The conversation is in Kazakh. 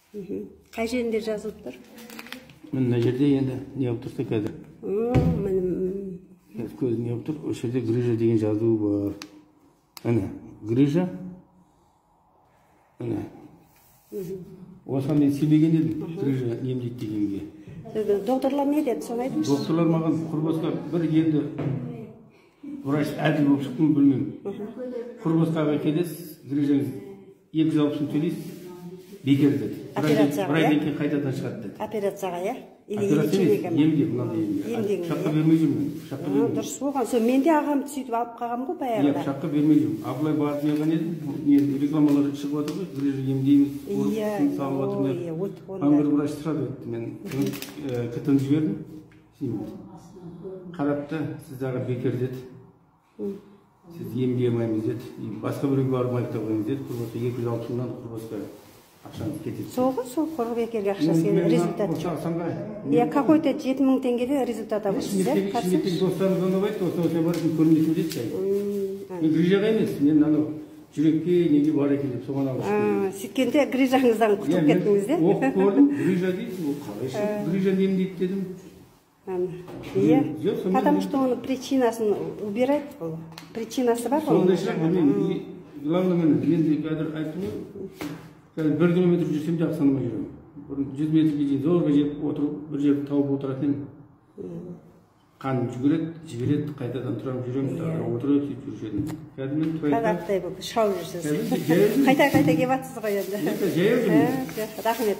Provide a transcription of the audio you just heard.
Қай жерінде жазылып тұр? Мына жерде енді не болып тұрса қазір. Көзі не болып тұр? Осы жерде грыжа деген жазуы бар. Әне, грыжа. Әне. Осыған мен сенбеген едім, грыжа емдейді дегенге. Докторлар не деді, соны айтыңызшы? Докторлар маған құрбысқа бір енді врач әділ болып шықтым, білмеймін. Құрбысқаға келесіз, грыжаңыз 260 төлейсіз, бекер деді. Операцияға, бір айдан кейін қайтадан шығады деді. Операцияға, иә? Операция емде, мынандай емде. Шаққа бермей жүрмін. Дұрыс болған. Сол мен де ағамды сөйтіп алып қалғам ғой баяғыда. Иә, шаққа бермей жүрмін. Абылай барып неған едім, рекламалар шығып отыр ғой, грыжа емдейміз, салып отырмыз. Аңғыр врач сразу айтты, мен КТ-ны жібердім. Қарапты, сіздағы бекер деді. Сіз емдей алмаймыз деді. Басқа біреуге барып айта қойыңыз деді. Құрбысқа 260 мыңнан құрбысқа ақшаңыз кетеді. Сол ғой, сол құрбекерге ақшасы результат жоқ. Иә, какой-то 7 мың теңгеде результат алыпсыз, иә? Шымкенттегі достарымыз оны айтты, осылай барып көрмесін деді. Мен грыжаға емес, мен анау жүрекке неге бар екен деп соған алып. Сөйткенде грыжаңыздан құтылып кеттіңіз, иә? Оқып көрдім, грыжа дейді, ол қалай грыжа емдейді дедім. Иә, потому что оны причинасын убирает, причинасы бар. Сондай шығар, білмеймін. Главное, мен қазір айттым ғой, қазір 1 километр жүрсем де ақсанамай жүремін. 100 метрге дейін зорға жеп отырып, бір жерді тауып отыратын едім. Қан жүгіреді, жібереді, қайтадан тұрам жүремін, отырып сөйтіп жүруші едім. Қазір мен Қазақтай болып шауып жүрсіз. Қайта-қайта келіп жатсыз ғой енді. Жаяу жүрмін. Рахмет.